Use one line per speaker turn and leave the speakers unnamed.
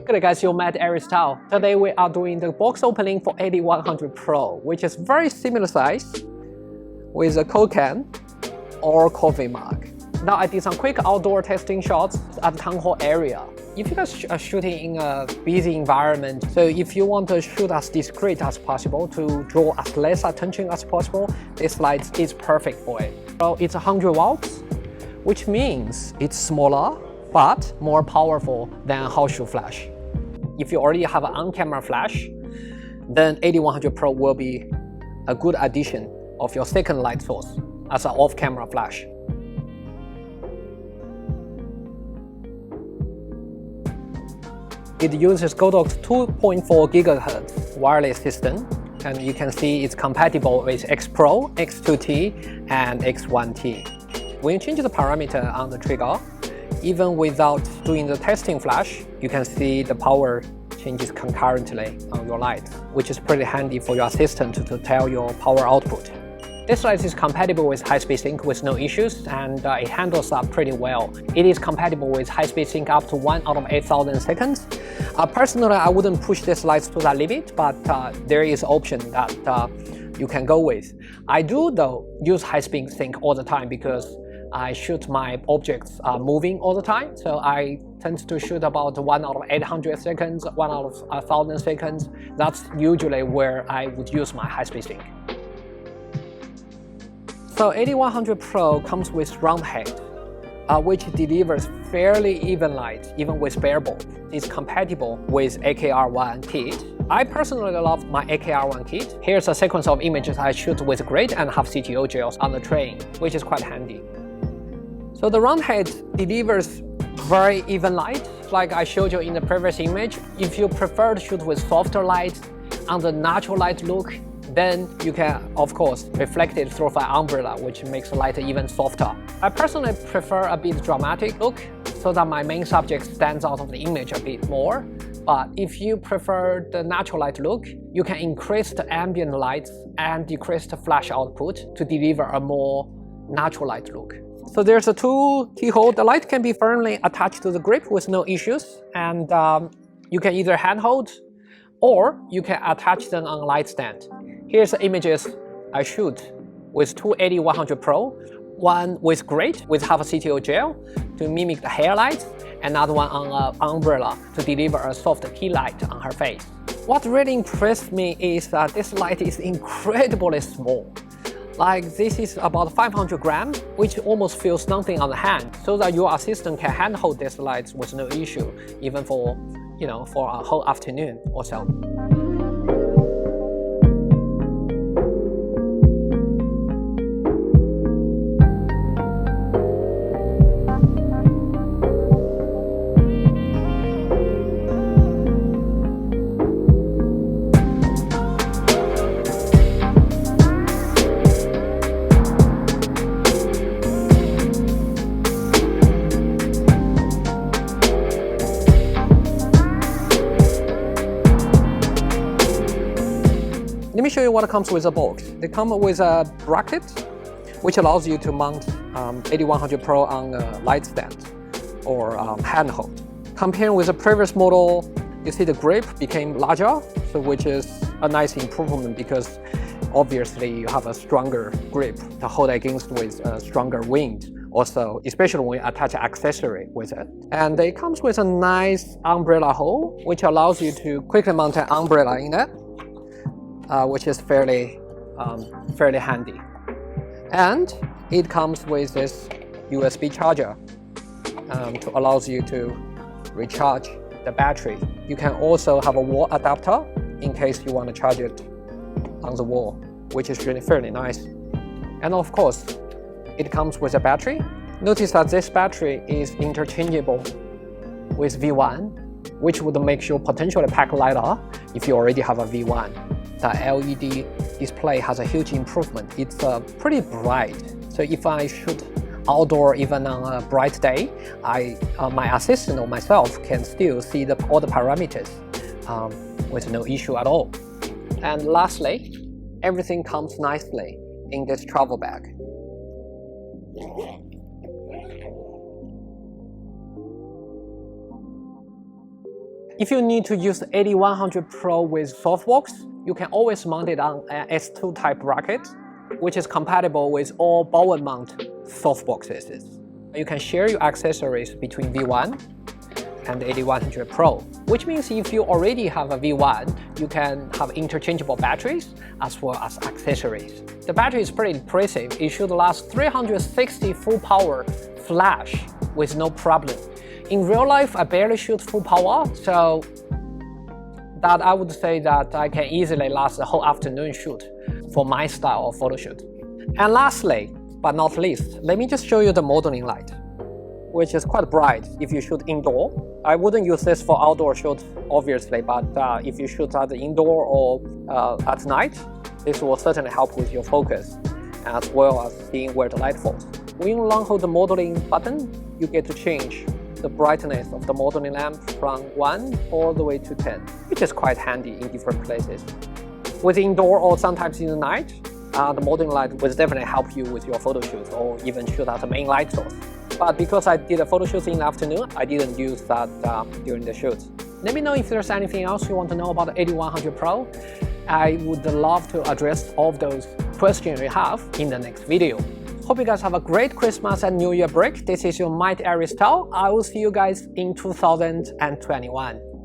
Good guys, you met Aries Tao. Today we are doing the box opening for AD100 Pro, which is very similar size with a Coke can or coffee mug. Now I did some quick outdoor testing shots at the Townhall area. If you guys are shooting in a busy environment, so if you want to shoot as discreet as possible to draw as less attention as possible, this light is perfect for it. So it's 100 watts, which means it's smaller but more powerful than a house shoe flash. If you already have an on-camera flash, then AD100 Pro will be a good addition of your second light source as an off-camera flash. It uses Godox 2.4 GHz wireless system, and you can see it's compatible with X Pro, X2T, and X1T. When you change the parameter on the trigger, even without doing the testing flash, you can see the power changes concurrently on your light, which is pretty handy for your assistant to tell your power output. This light is compatible with high-speed sync with no issues, and it handles up pretty well. It is compatible with high-speed sync up to 1 out of 8,000 seconds. Personally, I wouldn't push this light to that limit, but there is an option that you can go with. I do, though, use high-speed sync all the time because I shoot my objects moving all the time, so I tend to shoot about 1 out of 800 seconds, 1 out of 1,000 seconds. That's usually where I would use my high-speed sync. So AD100 Pro comes with round head, which delivers fairly even light, even with bare bulb. It's compatible with AKR1 kit. I personally love my AKR1 kit. Here's a sequence of images I shoot with grid and have CTO gels on the train, which is quite handy. So the round head delivers very even light, like I showed you in the previous image. If you prefer to shoot with softer light on the natural light look, then you can, of course, reflect it through an umbrella, which makes the light even softer. I personally prefer a bit dramatic look, so that my main subject stands out of the image a bit more. But if you prefer the natural light look, you can increase the ambient light and decrease the flash output to deliver a more natural light look. So there's a two keyhole. The light can be firmly attached to the grip with no issues, and you can either handhold or you can attach them on a light stand. Here's the images I shoot with two AD100 Pro, one with grid with half a CTO gel to mimic the hair light, another one on an umbrella to deliver a soft key light on her face. What really impressed me is that this light is incredibly small. Like this is about 500 grams, which almost feels nothing on the hand, so that your assistant can handhold this light with no issue, even for, for a whole afternoon or so. Let me show you what comes with a box. They come with a bracket, which allows you to mount AD100 Pro on a light stand or handhold. Comparing with the previous model, you see the grip became larger, so which is a nice improvement because obviously you have a stronger grip to hold against with a stronger wind. Also, especially when you attach an accessory with it. And it comes with a nice umbrella hole, which allows you to quickly mount an umbrella in it. Which is fairly handy. And it comes with this USB charger to allows you to recharge the battery. You can also have a wall adapter in case you want to charge it on the wall, which is really fairly nice. And of course, it comes with a battery. Notice that this battery is interchangeable with V1, which would make you potentially pack lighter if you already have a V1. The LED display has a huge improvement. It's pretty bright. So if I shoot outdoor even on a bright day, my assistant or myself can still see all the parameters with no issue at all. And lastly, everything comes nicely in this travel bag. If you need to use the AD100 Pro with softbox, you can always mount it on an S2 type bracket, which is compatible with all ball mount softboxes. You can share your accessories between V1 and AD100 Pro, which means if you already have a V1, you can have interchangeable batteries as well as accessories. The battery is pretty impressive. It should last 360 full power flash with no problem. In real life, I barely shoot full power, so that I would say that I can easily last a whole afternoon shoot for my style of photo shoot. And lastly, but not least, let me just show you the modeling light, which is quite bright if you shoot indoor. I wouldn't use this for outdoor shoot, obviously, but if you shoot at the indoor or at night, this will certainly help with your focus, as well as seeing where the light falls. When you long hold the modeling button, you get to change the brightness of the modeling lamp from 1 all the way to 10, which is quite handy in different places. With indoor or sometimes in the night, the modeling light will definitely help you with your photo shoot or even shoot at the main light source. But because I did a photo shoot in the afternoon, I didn't use that during the shoot. Let me know if there's anything else you want to know about the AD100 Pro. I would love to address all of those questions you have in the next video. Hope you guys have a great Christmas and New Year break. This is your Aries Tao. I will see you guys in 2021.